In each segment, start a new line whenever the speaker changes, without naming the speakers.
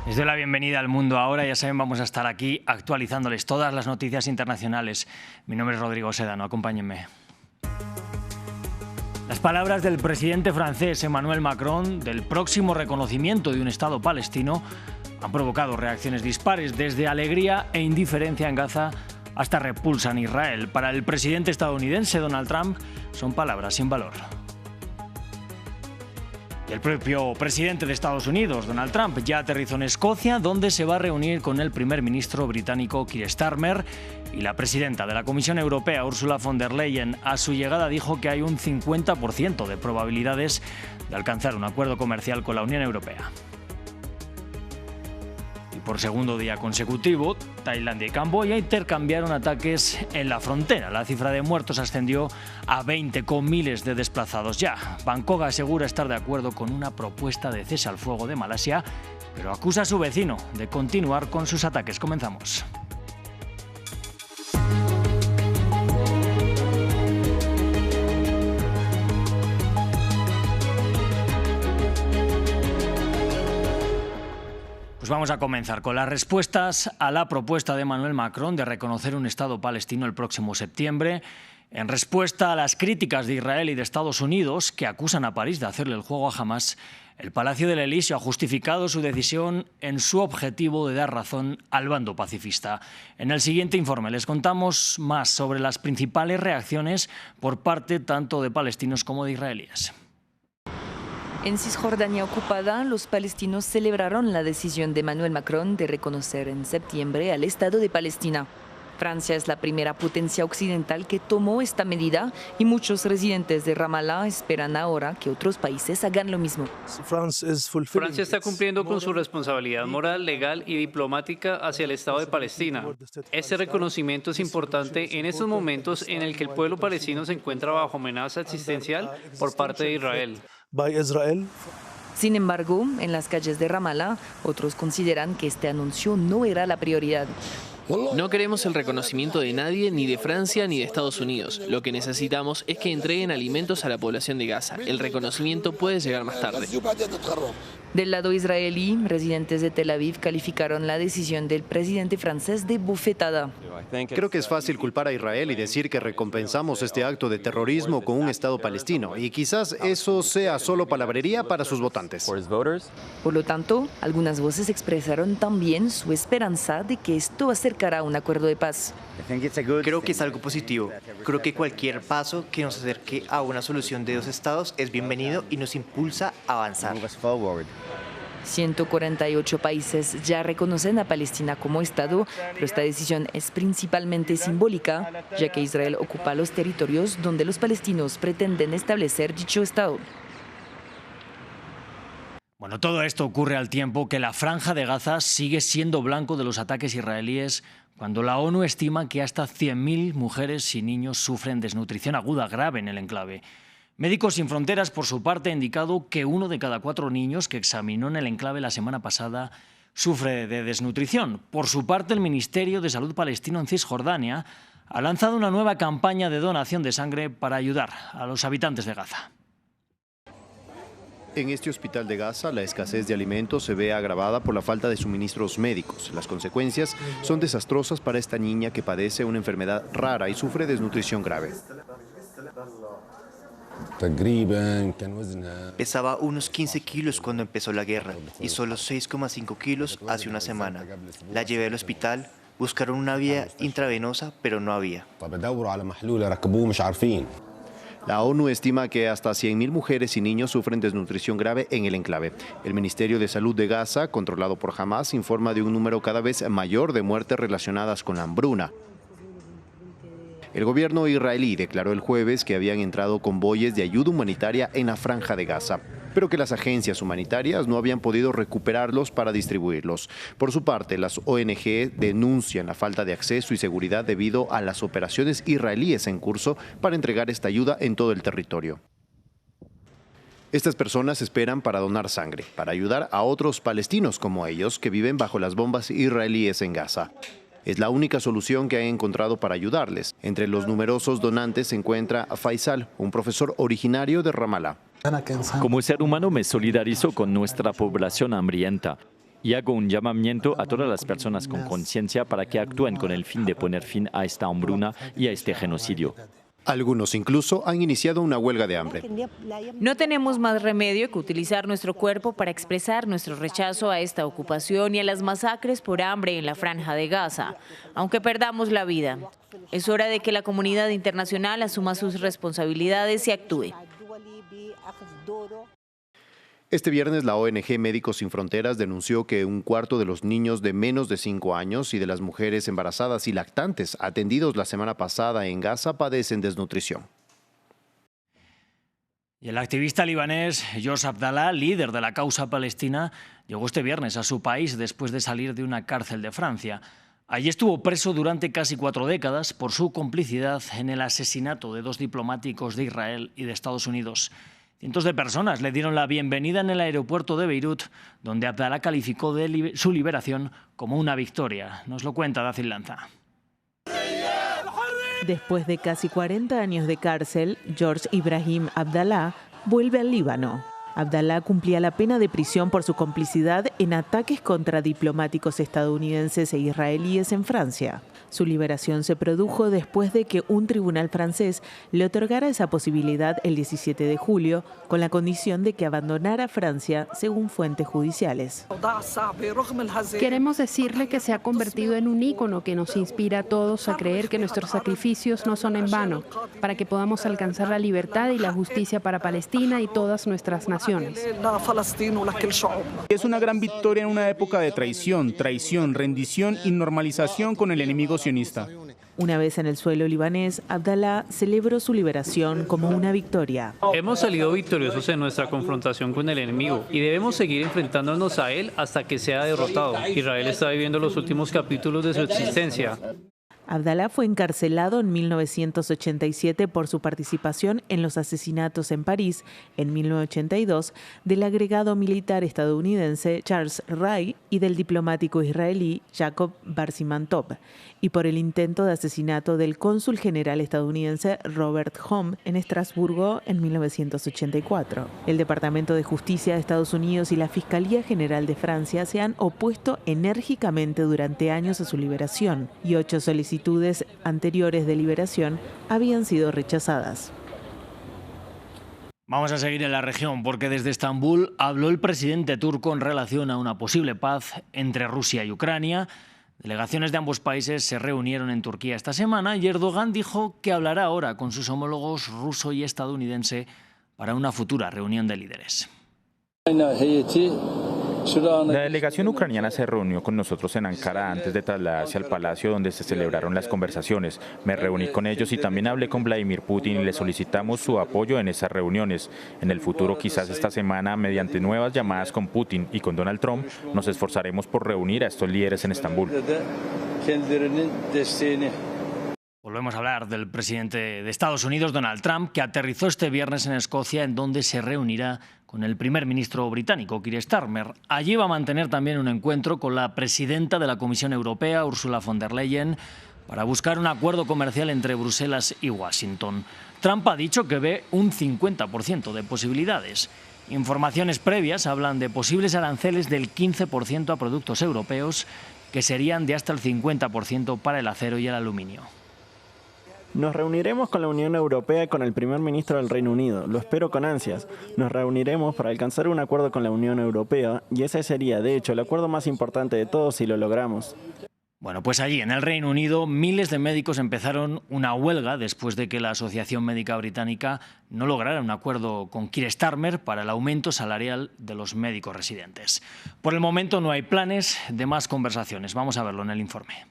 Les doy la bienvenida al Mundo Ahora. Ya saben, vamos a estar aquí actualizándoles todas las noticias internacionales. Mi nombre es Rodrigo Sedano, acompáñenme. Las palabras del presidente francés Emmanuel Macron del próximo reconocimiento de un Estado palestino han provocado reacciones dispares, desde alegría e indiferencia en Gaza hasta repulsa en Israel. Para el presidente estadounidense Donald Trump son palabras sin valor. El propio presidente de Estados Unidos, Donald Trump, ya aterrizó en Escocia, donde se va a reunir con el primer ministro británico Keir Starmer y la presidenta de la Comisión Europea, Ursula von der Leyen. A su llegada dijo que hay un 50% de probabilidades de alcanzar un acuerdo comercial con la Unión Europea. Por segundo día consecutivo, Tailandia y Camboya intercambiaron ataques en la frontera. La cifra de muertos ascendió a 20, con miles de desplazados ya. Bangkok asegura estar de acuerdo con una propuesta de cese al fuego de Malasia, pero acusa a su vecino de continuar con sus ataques. Comenzamos. Pues vamos a comenzar con las respuestas a la propuesta de Emmanuel Macron de reconocer un Estado palestino el próximo septiembre. En respuesta a las críticas de Israel y de Estados Unidos, que acusan a París de hacerle el juego a Hamás, el Palacio del Elíseo ha justificado su decisión en su objetivo de dar razón al bando pacifista. En el siguiente informe les contamos más sobre las principales reacciones por parte tanto de palestinos como de israelíes.
En Cisjordania ocupada, los palestinos celebraron la decisión de Emmanuel Macron de reconocer en septiembre al Estado de Palestina. Francia es la primera potencia occidental que tomó esta medida y muchos residentes de Ramallah esperan ahora que otros países hagan lo mismo.
Francia está cumpliendo con su responsabilidad moral, legal y diplomática hacia el Estado de Palestina. Este reconocimiento es importante en estos momentos en el que el pueblo palestino se encuentra bajo amenaza existencial por parte de Israel.
Sin embargo, en las calles de Ramallah, otros consideran que este anuncio no era la prioridad.
No queremos el reconocimiento de nadie, ni de Francia ni de Estados Unidos. Lo que necesitamos es que entreguen alimentos a la población de Gaza. El reconocimiento puede llegar más tarde.
Del lado israelí, residentes de Tel Aviv calificaron la decisión del presidente francés de bofetada.
Creo que es fácil culpar a Israel y decir que recompensamos este acto de terrorismo con un Estado palestino, y quizás eso sea solo palabrería para sus votantes.
Por lo tanto, algunas voces expresaron también su esperanza de que esto acercará a un acuerdo de paz.
Creo que es algo positivo. Creo que cualquier paso que nos acerque a una solución de dos estados es bienvenido y nos impulsa a avanzar.
148 países ya reconocen a Palestina como Estado, pero esta decisión es principalmente simbólica, ya que Israel ocupa los territorios donde los palestinos pretenden establecer dicho Estado.
Bueno, todo esto ocurre al tiempo que la Franja de Gaza sigue siendo blanco de los ataques israelíes, cuando la ONU estima que hasta 100.000 mujeres y niños sufren desnutrición aguda grave en el enclave. Médicos Sin Fronteras, por su parte, ha indicado que 1 de cada 4 niños que examinó en el enclave la semana pasada sufre de desnutrición. Por su parte, el Ministerio de Salud palestino en Cisjordania ha lanzado una nueva campaña de donación de sangre para ayudar a los habitantes de Gaza.
En este hospital de Gaza, la escasez de alimentos se ve agravada por la falta de suministros médicos. Las consecuencias son desastrosas para esta niña que padece una enfermedad rara y sufre desnutrición grave.
Pesaba unos 15 kilos cuando empezó la guerra y solo 6,5 kilos hace una semana. La llevé al hospital, buscaron una vía intravenosa, pero no había.
La ONU estima que hasta 100.000 mujeres y niños sufren desnutrición grave en el enclave. El Ministerio de Salud de Gaza, controlado por Hamás, informa de un número cada vez mayor de muertes relacionadas con la hambruna. El gobierno israelí declaró el jueves que habían entrado convoyes de ayuda humanitaria en la Franja de Gaza, pero que las agencias humanitarias no habían podido recuperarlos para distribuirlos. Por su parte, las ONG denuncian la falta de acceso y seguridad debido a las operaciones israelíes en curso para entregar esta ayuda en todo el territorio. Estas personas esperan para donar sangre, para ayudar a otros palestinos como ellos que viven bajo las bombas israelíes en Gaza. Es la única solución que han encontrado para ayudarles. Entre los numerosos donantes se encuentra Faisal, un profesor originario de Ramallah.
Como ser humano me solidarizo con nuestra población hambrienta. Y hago un llamamiento a todas las personas con conciencia para que actúen con el fin de poner fin a esta hambruna y a este genocidio.
Algunos incluso han iniciado una huelga de hambre.
No tenemos más remedio que utilizar nuestro cuerpo para expresar nuestro rechazo a esta ocupación y a las masacres por hambre en la Franja de Gaza, aunque perdamos la vida. Es hora de que la comunidad internacional asuma sus responsabilidades y actúe.
Este viernes la ONG Médicos Sin Fronteras denunció que un cuarto de los niños de menos de 5 años y de las mujeres embarazadas y lactantes atendidos la semana pasada en Gaza padecen desnutrición.
Y el activista libanés Yousef Abdallah, líder de la causa palestina, llegó este viernes a su país después de salir de una cárcel de Francia. Allí estuvo preso durante casi 4 décadas por su complicidad en el asesinato de 2 diplomáticos de Israel y de Estados Unidos. Cientos de personas le dieron la bienvenida en el aeropuerto de Beirut, donde Abdallah calificó su liberación como una victoria. Nos lo cuenta Dacil Lanza.
Después de casi 40 años de cárcel, George Ibrahim Abdallah vuelve al Líbano. Abdallah cumplía la pena de prisión por su complicidad en ataques contra diplomáticos estadounidenses e israelíes en Francia. Su liberación se produjo después de que un tribunal francés le otorgara esa posibilidad el 17 de julio, con la condición de que abandonara Francia, según fuentes judiciales.
Queremos decirle que se ha convertido en un ícono que nos inspira a todos a creer que nuestros sacrificios no son en vano, para que podamos alcanzar la libertad y la justicia para Palestina y todas nuestras naciones.
Es una gran victoria en una época de traición, rendición y normalización con el enemigo sionista.
Una vez en el suelo libanés, Abdallah celebró su liberación como una victoria.
Hemos salido victoriosos en nuestra confrontación con el enemigo y debemos seguir enfrentándonos a él hasta que sea derrotado. Israel está viviendo los últimos capítulos de su existencia.
Abdallah fue encarcelado en 1987 por su participación en los asesinatos en París, en 1982, del agregado militar estadounidense Charles Ray y del diplomático israelí Jacob Bar-Simantov, y por el intento de asesinato del cónsul general estadounidense Robert Home en Estrasburgo en 1984. El Departamento de Justicia de Estados Unidos y la Fiscalía General de Francia se han opuesto enérgicamente durante años a su liberación, y 8 solicitudes anteriores de liberación habían sido rechazadas.
Vamos a seguir en la región porque desde Estambul habló el presidente turco en relación a una posible paz entre Rusia y Ucrania. Delegaciones de ambos países se reunieron en Turquía esta semana y Erdogan dijo que hablará ahora con sus homólogos ruso y estadounidense para una futura reunión de líderes.
La delegación ucraniana se reunió con nosotros en Ankara antes de trasladarse al palacio donde se celebraron las conversaciones. Me reuní con ellos y también hablé con Vladimir Putin y le solicitamos su apoyo en esas reuniones. En el futuro, quizás esta semana, mediante nuevas llamadas con Putin y con Donald Trump, nos esforzaremos por reunir a estos líderes en Estambul.
Volvemos a hablar del presidente de Estados Unidos, Donald Trump, que aterrizó este viernes en Escocia, en donde se reunirá con el primer ministro británico, Keir Starmer. Allí va a mantener también un encuentro con la presidenta de la Comisión Europea, Ursula von der Leyen, para buscar un acuerdo comercial entre Bruselas y Washington. Trump ha dicho que ve un 50% de posibilidades. Informaciones previas hablan de posibles aranceles del 15% a productos europeos, que serían de hasta el 50% para el acero y el aluminio.
Nos reuniremos con la Unión Europea y con el primer ministro del Reino Unido. Lo espero con ansias. Nos reuniremos para alcanzar un acuerdo con la Unión Europea y ese sería, de hecho, el acuerdo más importante de todos si lo logramos.
Bueno, pues allí, en el Reino Unido, miles de médicos empezaron una huelga después de que la Asociación Médica Británica no lograra un acuerdo con Keir Starmer para el aumento salarial de los médicos residentes. Por el momento no hay planes de más conversaciones. Vamos a verlo en el informe.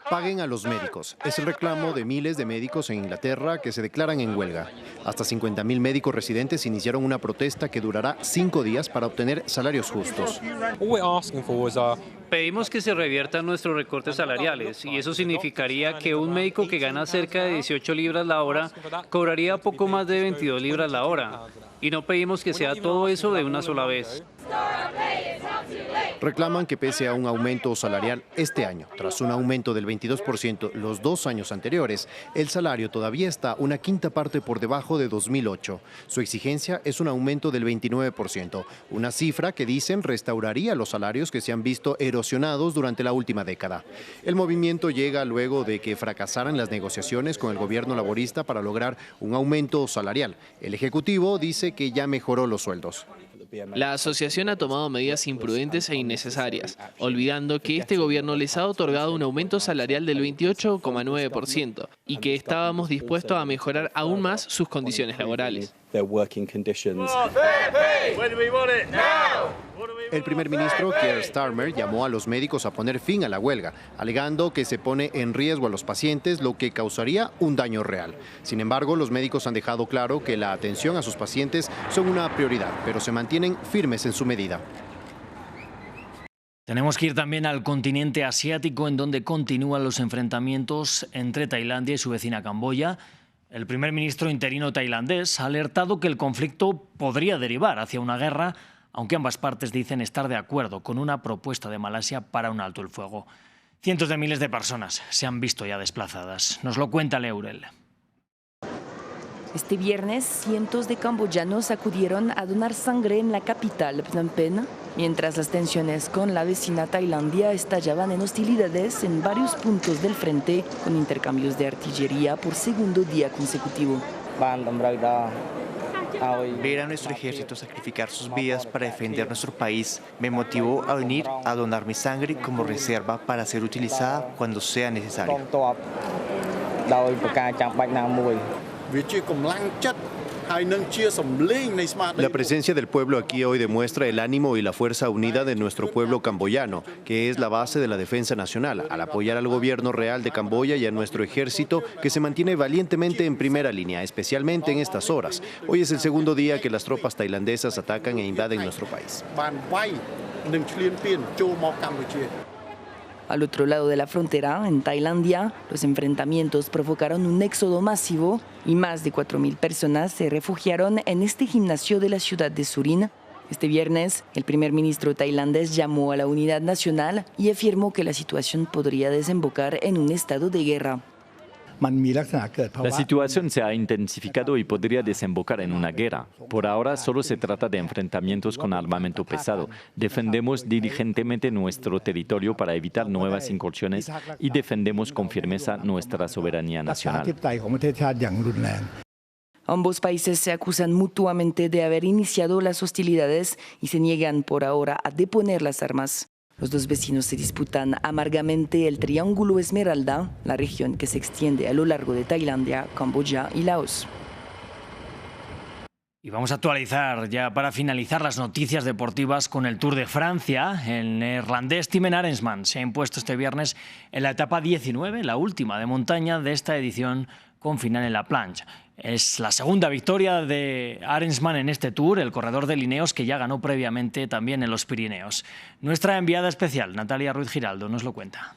Paguen a los médicos. Es el reclamo de miles de médicos en Inglaterra que se declaran en huelga. Hasta 50.000 médicos residentes iniciaron una protesta que durará 5 días para obtener salarios justos.
Pedimos que se reviertan nuestros recortes salariales y eso significaría que un médico que gana cerca de 18 libras la hora cobraría poco más de 22 libras la hora. Y no pedimos que sea todo eso de una sola vez.
Reclaman que pese a un aumento salarial este año, tras un aumento del 22% los 2 años anteriores, el salario todavía está una quinta parte por debajo de 2008. Su exigencia es un aumento del 29%, una cifra que dicen restauraría los salarios que se han visto erosionados durante la última década. El movimiento llega luego de que fracasaran las negociaciones con el gobierno laborista para lograr un aumento salarial. El Ejecutivo dice que ya mejoró los sueldos.
La asociación ha tomado medidas imprudentes e innecesarias, olvidando que este gobierno les ha otorgado un aumento salarial del 28,9% y que estábamos dispuestos a mejorar aún más sus condiciones laborales.
El primer ministro Keir Starmer llamó a los médicos a poner fin a la huelga, alegando que se pone en riesgo a los pacientes, lo que causaría un daño real. Sin embargo, los médicos han dejado claro que la atención a sus pacientes son una prioridad, pero se mantienen firmes en su medida.
Tenemos que ir también al continente asiático, en donde continúan los enfrentamientos entre Tailandia y su vecina Camboya. El primer ministro interino tailandés ha alertado que el conflicto podría derivar hacia una guerra, aunque ambas partes dicen estar de acuerdo con una propuesta de Malasia para un alto el fuego. Cientos de miles de personas se han visto ya desplazadas. Nos lo cuenta Leurel.
Este viernes, cientos de camboyanos acudieron a donar sangre en la capital, Phnom Penh, mientras las tensiones con la vecina Tailandia estallaban en hostilidades en varios puntos del frente, con intercambios de artillería por segundo día consecutivo.
Ver a nuestro ejército sacrificar sus vidas para defender nuestro país me motivó a venir a donar mi sangre como reserva para ser utilizada cuando sea necesario.
La presencia del pueblo aquí hoy demuestra el ánimo y la fuerza unida de nuestro pueblo camboyano, que es la base de la defensa nacional, al apoyar al gobierno real de Camboya y a nuestro ejército, que se mantiene valientemente en primera línea, especialmente en estas horas. Hoy es el segundo día que las tropas tailandesas atacan e invaden nuestro país.
Al otro lado de la frontera, en Tailandia, los enfrentamientos provocaron un éxodo masivo y más de 4.000 personas se refugiaron en este gimnasio de la ciudad de Surin. Este viernes, el primer ministro tailandés llamó a la unidad nacional y afirmó que la situación podría desembocar en un estado de guerra.
La situación se ha intensificado y podría desembocar en una guerra. Por ahora solo se trata de enfrentamientos con armamento pesado. Defendemos diligentemente nuestro territorio para evitar nuevas incursiones y defendemos con firmeza nuestra soberanía nacional.
Ambos países se acusan mutuamente de haber iniciado las hostilidades y se niegan por ahora a deponer las armas. Los dos vecinos se disputan amargamente el Triángulo Esmeralda, la región que se extiende a lo largo de Tailandia, Camboya y Laos.
Y vamos a actualizar ya para finalizar las noticias deportivas con el Tour de Francia. El neerlandés Timen Arensman se ha impuesto este viernes en la etapa 19, la última de montaña de esta edición, con final en la plancha. Es la segunda victoria de Arensman en este Tour, el corredor de Ineos, que ya ganó previamente también en los Pirineos. Nuestra enviada especial, Natalia Ruiz Giraldo, nos lo cuenta.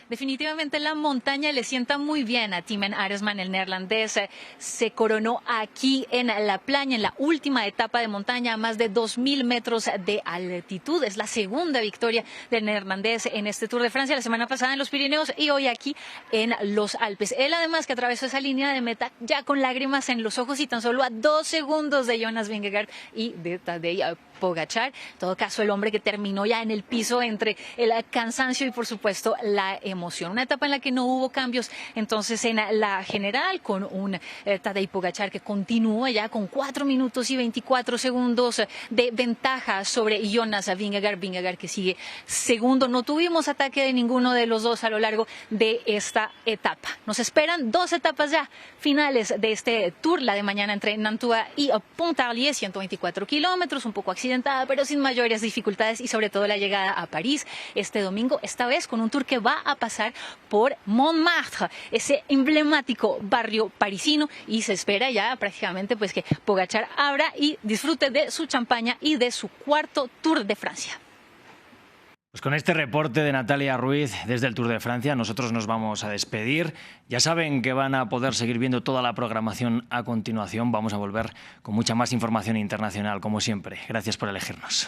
Definitivamente la montaña le sienta muy bien a Timen Arensman, el neerlandés. Se coronó aquí en la playa, en la última etapa de montaña, a más de 2.000 metros de altitud. Es la segunda victoria del neerlandés en este Tour de Francia, la semana pasada en los Pirineos y hoy aquí en los Alpes. Él además que atravesó esa línea de meta ya con lágrimas en los ojos y tan solo a 2 segundos de Jonas Vingegaard y de Tadej Pogačar. En todo caso, el hombre que terminó ya en el piso entre el cansancio y por supuesto la emoción. Una etapa en la que no hubo cambios entonces en la general, con un Tadej Pogačar que continúa ya con 4 minutos y 24 segundos de ventaja sobre Jonas Vingegaard que sigue segundo. No tuvimos ataque de ninguno de los dos a lo largo de esta etapa. Nos esperan 2 etapas ya finales de este Tour, la de mañana entre Nantua y Pontarlier, 124 kilómetros, un poco accidentada pero sin mayores dificultades, y sobre todo la llegada a París este domingo, esta vez con un Tour que va a pasar por Montmartre, ese emblemático barrio parisino, y se espera ya prácticamente pues que Pogačar abra y disfrute de su champaña y de su cuarto Tour de Francia.
Pues con este reporte de Natalia Ruiz desde el Tour de Francia, nosotros nos vamos a despedir. Ya saben que van a poder seguir viendo toda la programación a continuación. Vamos a volver con mucha más información internacional, como siempre. Gracias por elegirnos.